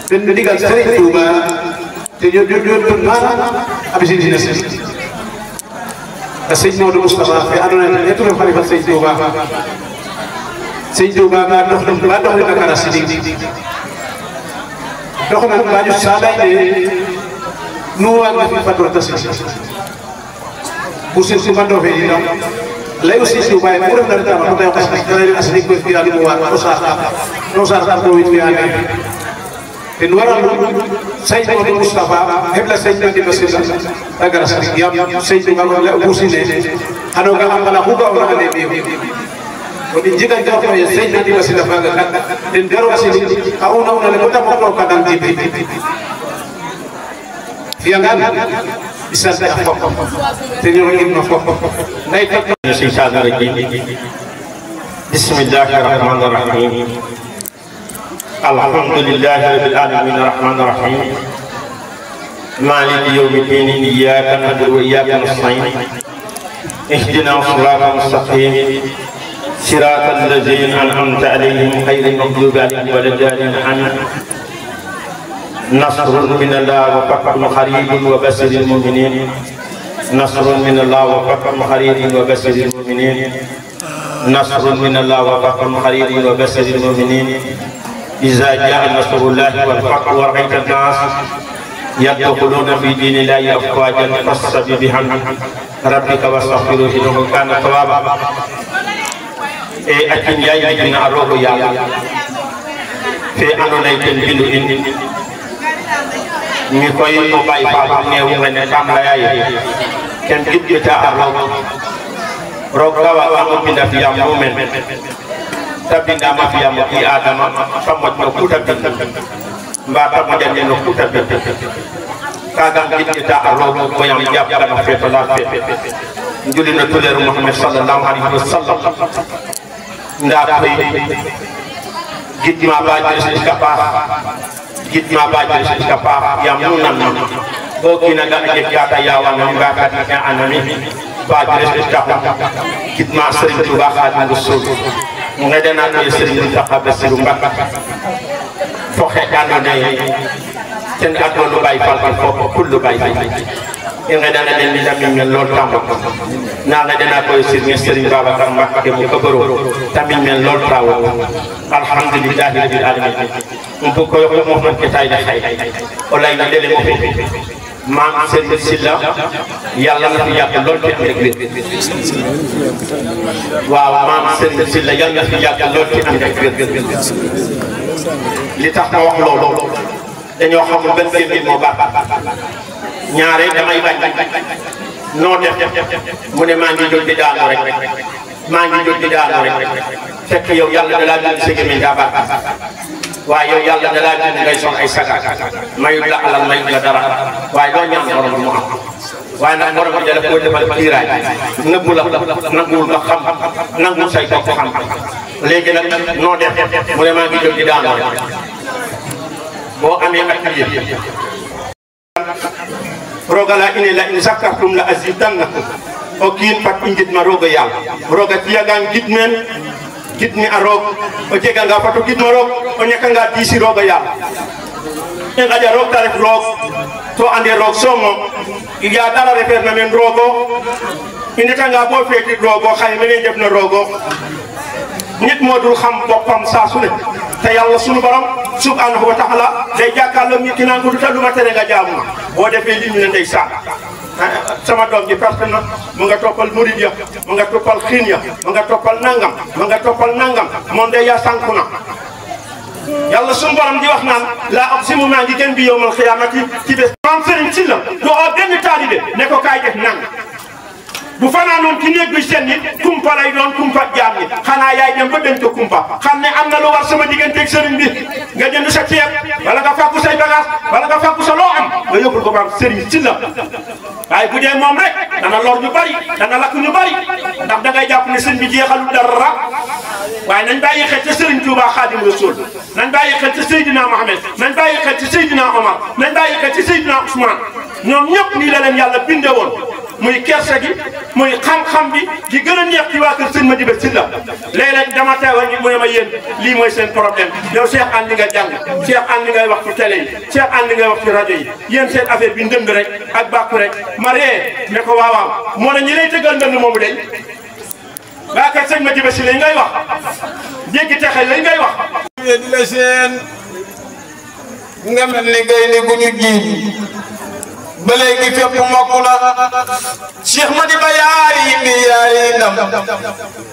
den digal Serigne Touba te yo mana abisi dina Serigne Modou Moustapha fe andona ne netu khalifa Serigne Touba Serigne Touba ga dox ba dox na kara sidi dox na ba ju salay de nuwa nga fi fadro tassi bu sen su mando fe dina lay aussi su bay ko def na dama ko tay wax dara asli ko fi ali wa no sa ko wi fi ali te waral Serigne Modou Moustapha hebla Serigne di basila tagara sidi yam Serigne Touba la busine hano ga amala huga on ande bi woni jiga jawto e Serigne di basila faga den daro asili awna awna le ko tam ko kadam di fiangan bisa saya fokus tenyo ngin ma fokus nay tak syaitan rajim bismillahirrahmanirrahim alhamdulillahi rabbil alamin arrahmanir rahim maliki yawmiddin iyyaka na'budu wa iyyaka nasta'in ihdinas siratal mustaqim siratal ladzina an'amta 'alaihim ghairil maghdubi 'alaihim waladdallin amin نصر من الله وفتح قريب وبشر المؤمنين نصر من الله وفتح قريب وبشر المؤمنين نصر من الله وفتح قريب وبشر المؤمنين إذا جاء نصر الله والفتح ورأيت الناس يدخلون في دين الله أفواجا فاستبق بحمد ربك واستغفره إنه كان توابا أكن يا يجينا الروح يا في أنو ليتن بلو mi koy ko bay fa neew ngene tam la yaay ken gidjeta rog gawa amu binda fi am mumen tabinda ma fi am ki adama famot no kuta bin mba tam jande no kuta bin kaga gidjeta rog ko yam japp kana feto la fe njuli na tuleru Muhammad sallallahu alaihi wasallam nda koy gidma ba jesi kapa gitma bajir sikapa yang munan bo kina ga kata yawan nga kata anami bajir sikapa gitma Serigne Touba Khadim Rasoul ngedena ni Serigne Touba Bassirou Mbacké fo xekano ne ten addo bay fal fo kullu bay ngedena den ni tammi mel lol tambo na ngedena koy Serigne Babacar Mbacké mu ko boro tammi mel lol taw alhamdulillahi rabbil alamin ko ko yo mo man ketay da xay o lay na dele mo fe mam Serigne Silla yalla na fi yak lol ci ak wér waaw mam Serigne Silla yalla na fi yak lol ci ak wér li tax ma wax lolu dañu xam ben fi mo ba ñaare damay bañ no def mu ne ma ngi jël di daanu rek ma ngi jël di daanu rek fekk yow yalla da la dal sege mi nga ba waaye yow yàlla da laa bind ngay son ay saga mayu la alal mayu la dara waaye doo ñaan borom mu am waaye nag borom bi daf ko defal kiiraay nëbbu la nanguwul nga xam nanguwul say bopp xam léegi nag noo def mu ne maa ngi jóg di daanoo boo amee ak yëpp rogala ine la in zakartum la azidannakum o kiin pat i ngidma roga yàlla roga tiyagaan gidmen gidmi a roog o jega nga fato gidma roog o ñaka nga diisi roga yàlla i ngaƴa roog ta ref roog to ande roog soomo ya dara refeer na men roogo i ndeta nga bo feetit roogo xaye mene njef na roogo nit moo dul xam boppam saa su ne te yàlla sunu borom subhanahu wa taala day jàkkaarloo mi ki naan ko du ta duma tere nga jaamu boo defee li ñu ne ndey saa sama doom ji parce que nag mu nga toppal murid ya mu nga toppal xiin ya mu nga toppal nangam mu nga toppal nangam moom de yaa sànku na yàlla sunu borom di wax naan laa aqsimu maa ngi gën bi yawmal xiyaamati ci bés maam Serigne Sylla du oo benn taalibe ne ko kaay def nang bu fanaanoon ci néeg bi seen nit kumpa lay doon kumpa jaam ni xanaa yaay dem ba denc ko kumpa xam ne am na lu war sama digganteeg sëriñ bi nga jënd sa ceeb wala nga fàggu say bagage wala nga fàggu sa loo am nga yóbbul ko maam Serigne Sylla waaye bu dee moom rek dana lor ñu bari dana lakk ñu bari ndax dangay jàpp ne sëriñ bi jeexalu dara waaye nañ bàyyi xel ca Serigne Touba Khadim Rasoul nañ bàyyi xel ca Seydina Mohamed nañ bàyyi xel ca Seydina Omar nañ bàyyi xel ca Seydina Ousmane ñoom ñëpp nii la leen yàlla binde woon muy kersa gi muy xam-xam bi gi gën a neex ci waa kër sëñ Madiba Sylla léeg-léeg dama teewa ñu mu ne ma yéen lii mooy seen problème yow Cheikh Anne li nga jàng Cheikh Anne li ngay wax ci télé yi Cheikh Anne li ngay wax ci rajo yi yéen seen affaire bi ndënd rek ak bàkku rek ma ree ne ko waaw moo ne ñi lay tëggal ndënd moomu day waa kër sëñ Madiba Sylla yi ngay wax jéggi texe lay ngay wax di la seen nga mel ni gaynde gu ñu ji ba léegi fépp mokk na Cheikh Madiba yaari ndam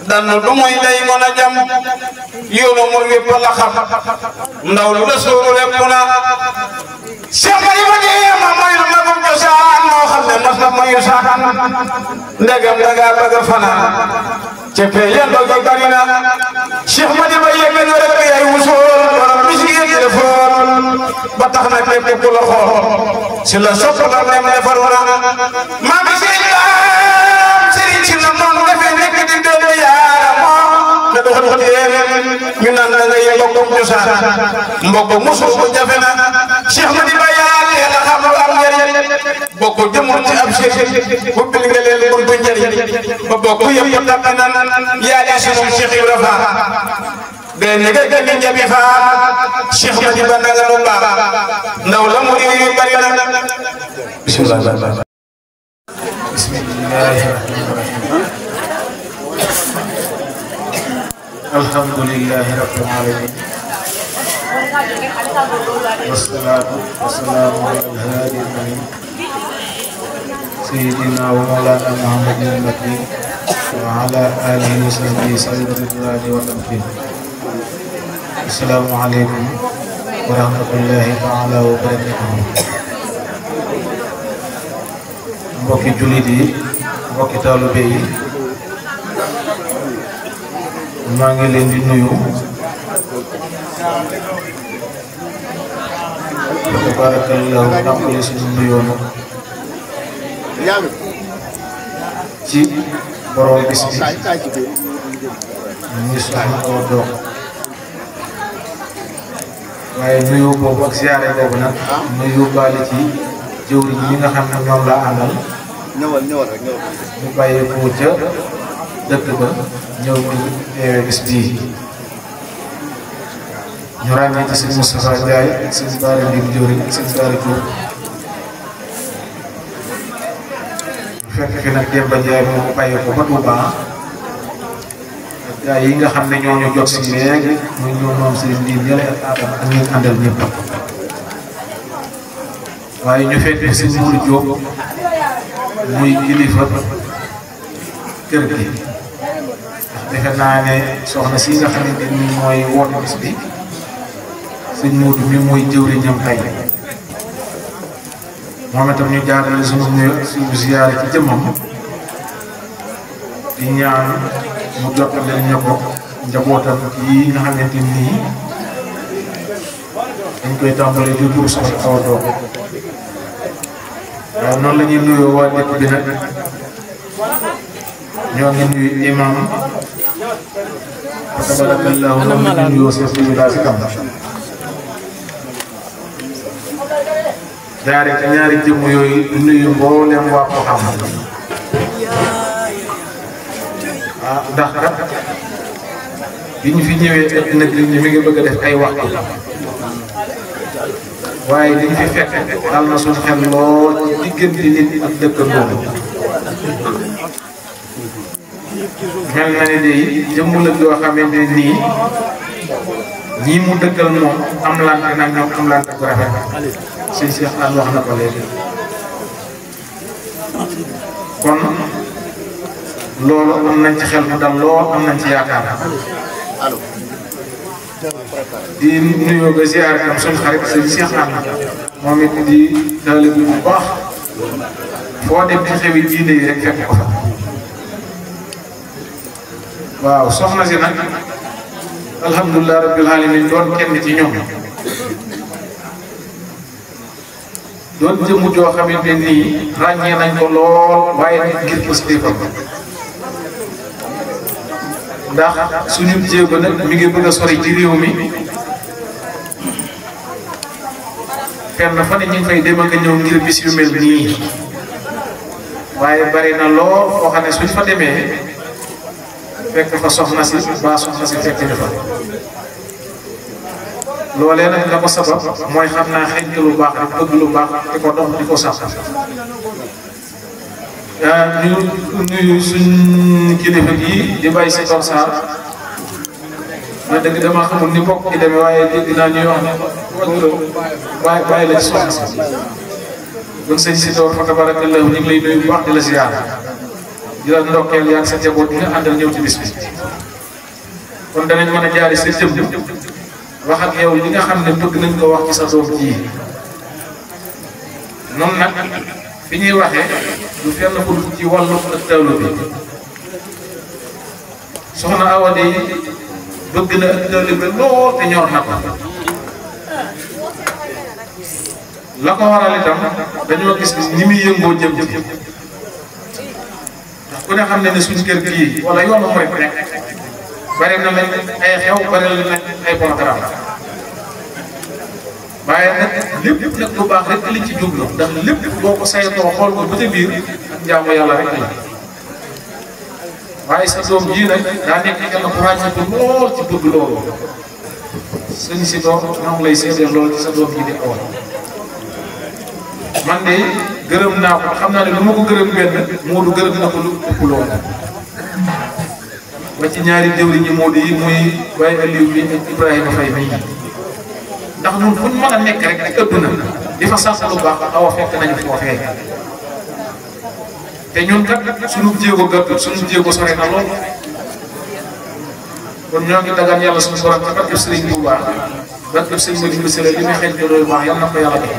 dan du muy day mën a jam yoonu mu wépp la xam ndaw lu la sóoru lépp na Cheikh Madiba ma mayu magum cosaan moo xam ne mas na mayu saaxan ndegam dangaa bëgg a fanaan ca fee yendo gi bari na Cheikh Madiba yegg na rek yaay wusool borom bis gi téléphone ba tax na képp ku la xool si la sopp la dem defar na maa ngi sëriñ si na noonu dafay nekk di doon yaara na doxal ñu naan da ngay mbokkum cosaan mbokk musul ko jafe na Cheikh Madiba yaa teel a xam lu am njëriñ bokk jëmul ci ab Cheikh bu bil nga leen buntu njëriñ ba bokk yëpp tàpp nan yaa di sunu Cheikh Ibra Fall bee ne nga gën njabi Fall Cheikh Madiba na nga lu baax ndaw la mu yu bari na bismillah alhamdulillahi rabbil alamin wassalatu wassalamu ala al-hadi al-amin sayyidina wa mawlana Muhammadin al-makin wa ala alihi wa sahbihi sayyidina wa tamkin assalamu alaykum wa rahmatullahi ta'ala wa barakatuh mbokki jullit yi mbokki taalibe yi maa ngi leen di nuyu tabarakallahu tàmbale suñu nuyoo nag ci borom bis bi ñu soxla koo doog waaye nuyoo boobu ak siyaare boobu nag nuyu baale ci jëwriñ ñi nga xam ne ñoom laa àndal ñu bàyyi ko ca dëkk ba ñëw bi teewee bis bii ñu ràññee ci sëñ Moustapha Ndiaye sëñ Bara Ndim jëwriñ ak sëñ Bara Diop fekk fi nag Demba Ndiaye moo bàyyi ko ba Touba ak gaa yi nga xam ne ñoo ñu jot si léegi muy ñoom moom sëñ Ndim ñële ak Adama ak ñu àndal ñëpp waaye ñu fekk fi sëñ Mourou Diop muy kilifa kër gi defe naa ne soxna si nga xamante ni mooy woote bis bi sëñ Moodu mi mooy jëwriñam tey moom itam ñu jaarale suñu ziyaare ci jëmmam di ñaan mu jottale ñu ko njabootam yi nga xamante ni dañ koy tàmbali di tur soxna Awa Doom waaw noonu la ñuy nuyoo waa dëkk bi nag ñoo ngi nuyu imam tabarakallahu noonu la ñuy nuyoo chef de village kam jaare ci ñaari jëmm yooyu nuyu mboolem waa ko xam ndax kat bi ñu fi ñëwee ëpp nag li mi ngi bëgg a def ay waxtu waaye li ñu fi fekk dal na suñu xel lool ci diggante nit ak dëkkandoo mel na ne de jëmm la joo xamante nii ñii mu dëkkal moom am lante nag ñoom am lante bu rafet sëñ Cheikh Anne wax na ko léegi kon loolu am nañ ci xel mu dal lool am nañ ci yaakaar di nuyoo ba ziar tam suñu xarit sëñ Cheikh Anne moom it di taalibe bu baax foo dem ci xewi diine yi rek fekk ko fa waaw soxna si nag alhamdulilah rabbil alamin doon kenn ci ñoom doon jëmu joo xamante nii ràññee nañ ko lool waaye nit ngir positifam ndax suñu jéego nag mi ngi bëgg a sori ci réew mi fenn fa ne ñu ngi fay dem ak ñëw ngir bis yu mel nii waaye bari na lool foo xam ne suñ fa demee fekk fa soxna si ba soxna si fekk ñu fa loolee nag la ko sabab mooy xam naa xeñtu lu baax rek bëgg lu baax di ko dox di ko sax ñu nuyu suñ kilifa gi di bàyyi si Tor Sarr ma dëgg dama xamul ni bokk ci demee waaye dégg naa ñuy wax ne waaye bàyyi la ci soxna si donc sëñ si Tor fa tabarakallahu ñu ngi lay nuyu bu baax di la ziar di la ndokkeel yaa sa njaboot bi nga àndal ñëw ci bis bi kon danañ mën a jaari sa jëm wax ak yow li nga xam ne bëgg nañ ko wax ci sa doom ji noonu nag fi ñuy waxee du fenn pour ci wàllu ak tawlu bi soxna Awa de bëgg na ak tawlu bi lool te ñor na ko la ko waral itam dañoo gis ni muy yëngoo jëm ci ndax ku ne xam ne ne suñu kër gii wala yoonu mooy ku nekk bari na lañ ay xew bari na lañ ay programme waaye nag lépp nag lu baax rek liñ ci jublu ndax lépp boo ko saytoo xool ko ba ca biir ak jaamu yàlla rek la waaye sa doom jii nag daa nekk kenn ku ràññeeku lool ci bëgg loolu sëñ si doom ñoo ngi lay seedeel lool ci sa doom ji di awoon man de gërëm naa ko xam naa ne lu ma ko gërëm benn Moodu gërëm na ko lu ëpp loolu ba ci ñaari jëwriñ ñi Moodu yi muy Baye Aliou bi ak Ibrahima Faye mi ndax ñun fu ñu mën a nekk rek ak ëpp na di fa sant lu baax awa fekk nañu foofee te ñun kat suñu jéego gàttul suñu jéego sore na lool kon ñoo ngi dagaan yàlla suñu borom ci barke Sëriñ Touba barke Sëriñ Modou Sele li muy xeeñ ko doy baax yal na ko yàlla def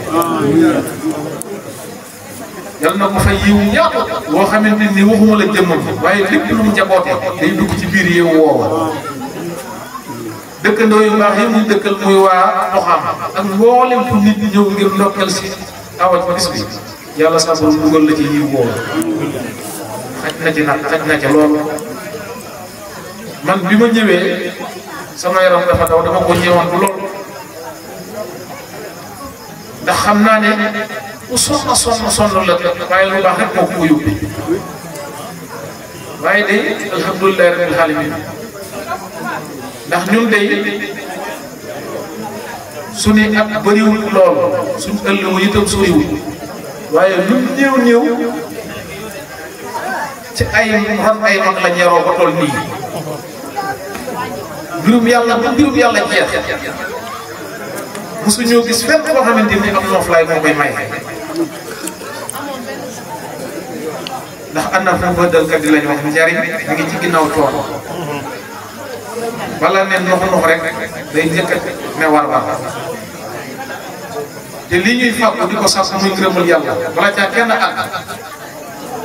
yal na ko fay yiw yaatu loo xamante ni waxuma la jëmmam waaye lépp lu mu jabootee day dugg ci biir yiw woowa dëkkandoo yu baax yi muy dëkkal muy waa Doxam ak mboolem fu nit ñi ñëw ngir ndokkeel si Awa ci bis bi yàlla sa borom dugal la ci yiw woowa xaj na ci nag xaj na ci loolu man bi ma ñëwee sama yaram dafa daw dama ko ñëwantu lool ndax xam naa ne ku sonn la waaye lu baax rek moo ko yóbbu waaye de alhamdulilah rabbil alamin ndax ñun de suñu at bëriwul lool suñu ëllëg itam soriwul waaye lu néew ci ay mag la ñeroo ba toll nii mbirum yàlla ba mbirum yàlla jeex mosuñoo gis fenn koo xamante ni am nooflaay moo koy may ndax ànd ak foofu dëkkat di lañ wax njariñ mi ngi ci ginnaaw tool bala ne nox rek day njëkk ne war te lii ñuy fàggu di ko sax muy ngërëmal yàlla bala caa kenn àgg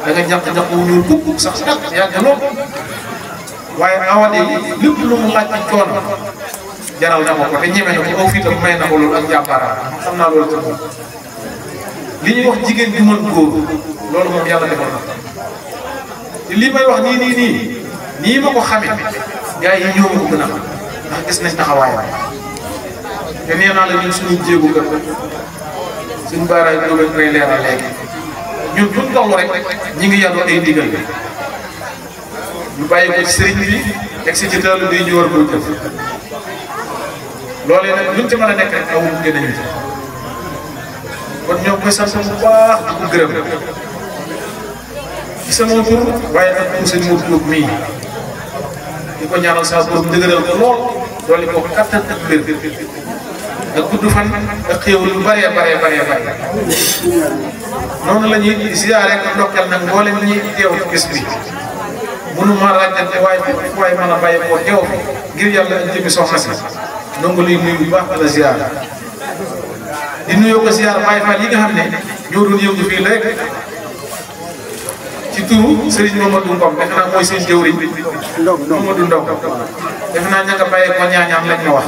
da nga ñaq wu ñuul kukk sax yàgg lool waaye Awa de lépp lu mu laaj ci coono jaral na ma ko te ñeme na ko aw fii tam may na ko loolu ak jàmbaaraam xam naa loolu ci moom li ñuy wax jigéen bi mën góor loolu moom yàlla defoon na te lii may wax nii ma ko xamee gars yi ñoo ma ko gën a xam ndax gis nañ taxawaayam te nee naa la ñun suñu jéegu kat suñu baaraay bi loolu koy leeral léegi ñun buñ toll rek ñi ngi yàlla ay ndigal bi ñu bàyyi ko ci sëriñ bi teg si ci taalu bi ñu war koo jëf loolee nag luñ ci mën a nekk rek aw gën a ñu ci kon ñoo koy sant bu baax di ko gërëm ci sama tur waaye nag pour sëñ Modou Diop mii di ko ñaanal saa borom dëgëral ko lool doole ko kattan ak wér ak gudd fan ak xéewal lu bëree noonu la ñuy ziyaare ak ndokkeel nag mboolem ñi teew ci bés bi mënuma ràññante waaye mën a bàyyi koo teew ngir yàlla ak jëmi soxna si donc lii nuyu bu baax la ziyaar di nuyoo ko ziyaar Baye Fall yi nga xam ne ñoo doon yëngu fii rek ci turu Serigne Mamadou Ngom defe naa mooy seen jëwriñ Mamadou Ndaw defe naa ña nga bàyyi ko ñaañaam lañ ma wax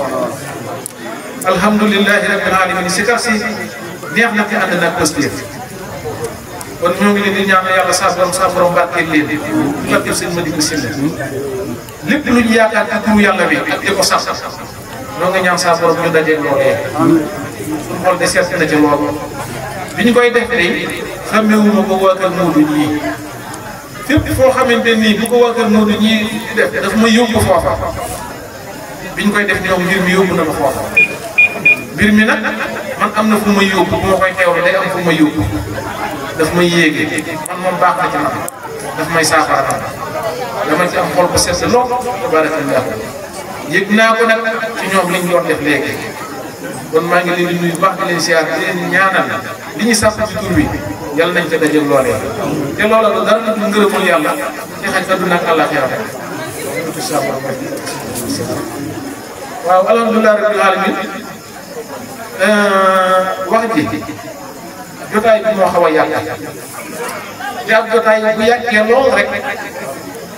alhamdulilahi rabbil alamin si kar si neex na te ànd na positif kon ñoo ngi leen di ñaan yàlla saa borom barkeel leen barkeel seen ma di ko silla lépp lu ñu yaakaar ci turu yàlla bi ak di ko sax ñoo ngi ñaan saa borom ñu dajeeg loolee suñu xol de seet na ci loolu bi ñu koy def tey xamewuma ko waa kër Moodu ñii fépp foo xamante nii bu ko waa kër Moodu ñii def daf ma yóbbu foofa bi ñu koy def ñoom mbir mi yóbbu na ma foofa mbir mi nag man am na fu ma yóbbu bu ma koy teewlu day am fu ma yóbbu daf may yéegee man moom baax na ci man daf may saafara dama ci am xol bu set lool tabarakallah yëg naa ko nag ci ñoom liñ doon def léegi kon maa ngi leen di nuyu baax di leen siyaar di leen ñaanal li ñu sàpp ci tur bi yàlla nañ ca dajal loolee te loola du dara du ngërëmul yàlla te xaj àdduna ak àllaaxira rek waaw alhamdulilah rabbil alamin wax ji jotaay bi moo xaw a yàgg te ab jotaay bu yàggee lool rek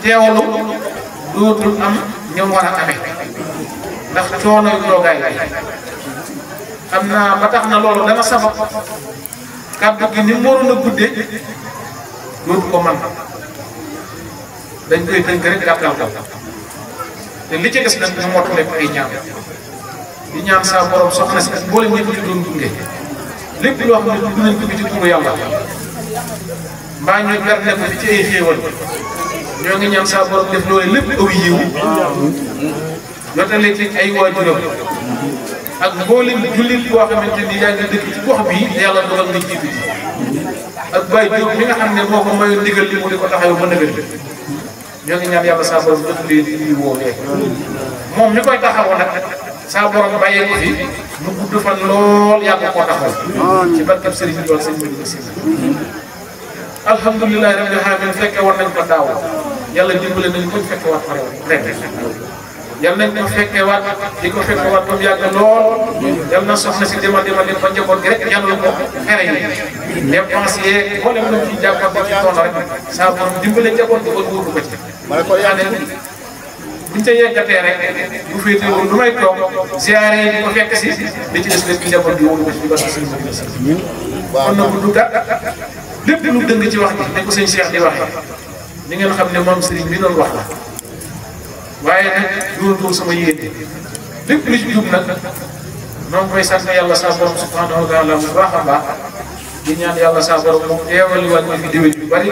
teewlu dootul am ñoom war a amee ndax coono yu toogaay bi xam naa ba tax na loolu dana sabab kàddu gi ni mu waroon a guddee dootu ko man dañ koy tënk rek gàttal ko te li ci des nag ñu mottale ko ay ñaan di ñaan saa borom soxna si ak mboolem ñëpp ci doon gunge lépp loo xam ne dugg nañ ko fi ci turu yàlla mbaa ñu berne ko fi ci ay xéewal ñoo ngi ñaan saa borom def loolu lépp aw yiw jotale ci ay waajuram ak mboolem jullit boo xamante ni yaa ngi dëkk ci gox bii yàlla dogal nga jiitu ji ak Baye Diop mi nga xam ne moo ko mayoon ndigal li mu di ko taxaw ba nëgër ñoo ngi ñaan yàlla saa borom def leen indi woowee moom mi koy taxawoo nag saa borom bàyyee ko fi mu gudd fan lool yàgg koo taxaw ci barkeb sëriñ bi lool sëñ bi di si alhamdulilah rabbil alamin fekke war nañ ko daaw yàlla dimbale nañ ko fekke waat ko ren yàlla nañ ko fekke waat di ko fekke waat ba mu yàgg lool yàlla na soxna si dema dem ba njaboot gi rek yàlla ko xere yi dépense yeeg mboolem lu ci jàppoon ci tool rek saa borom dimbale njaboot gi ba wóotu ko ci buñ ca yeggatee rek bu féetee woon lu may toog ziare yi di ko fekk si li ci des lépp njaboot gi wóotu ko ci ba suñu kon nag du gàtt lépp lu dëng ci wax ji ne ko sëñ Cheikh di waxee ni ngeen xam ne moom sëriñ bi doon wax la waaye nag doon sama yéene lépp lu ci jub nag noo ngi koy sant yàlla sa borom subhanahu wa taala bu baax a baax di ñaan yàlla sa borom moom teewali waat ñu fi déwén yu bari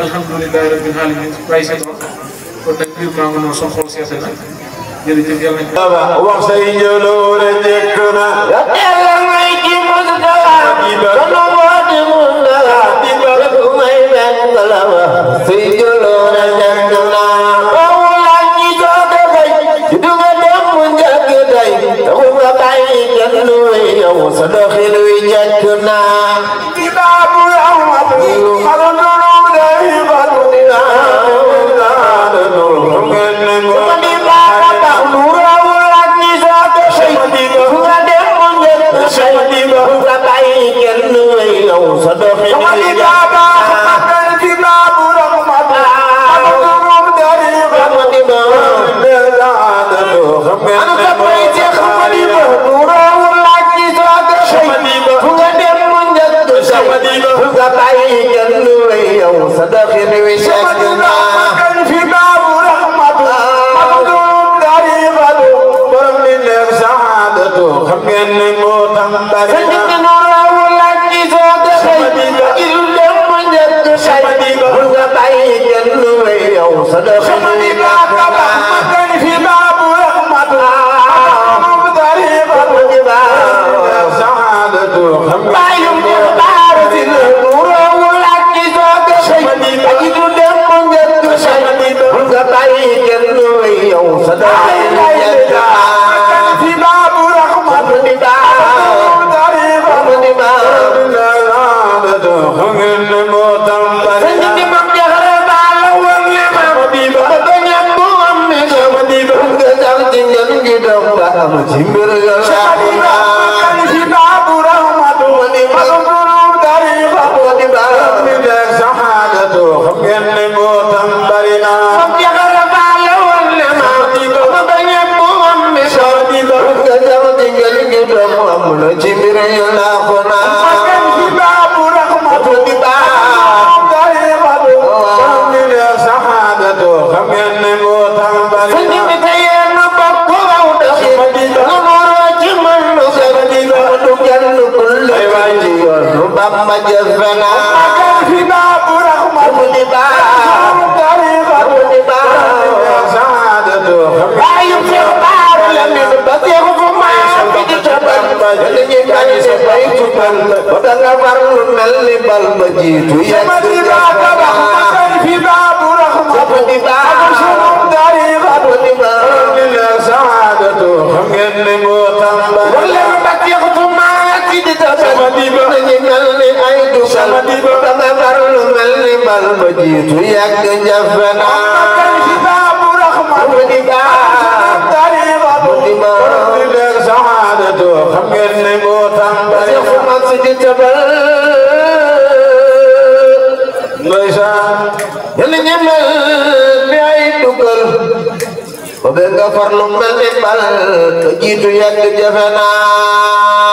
alhamdulilahi rabbil alamin bàyyi sa kon nag biir maa ngi noonu son xol seete na jërëjëf yàlla nañ wax say njëloore njëkk na yàlla may ci mos dara kono woote mun dara rek may benn la say njëloore njëkk na boobu laaj ñi soo defay du nga dem mu njëkk day taxu nga bàyyi kenn luy yow sa doxin wi njëkk na ci baabu amatu xalo nuru day balu dina Bamba jëfena fi baabu rahmat di baax tariqa di baax saadatu ayu Cheikh Bara Lamine ba Cheikh fu ma fi di tabal ni ñi bañ ci bay fu bal ba da nga farlu mel ni bal ba jiitu yegg di baax fi baabu rahmat di baax tariqa di baax saadatu xam ngeen ne moo tàmbali wala ba Cheikh fu ma fi di tabal ni ñi mel ni ay du bal ba da nga farlu mel ni bal ba jiitu yegg jafena fi baabu rahmat di baax tariqa di baax leer saadatu xam ngeen ne moo tàmbali Cheikh fu ma fi di tabal ndeysaan yéen ñi mel ni ay dugal ba nga farlu mel ni bal te jiitu yegg jafe naa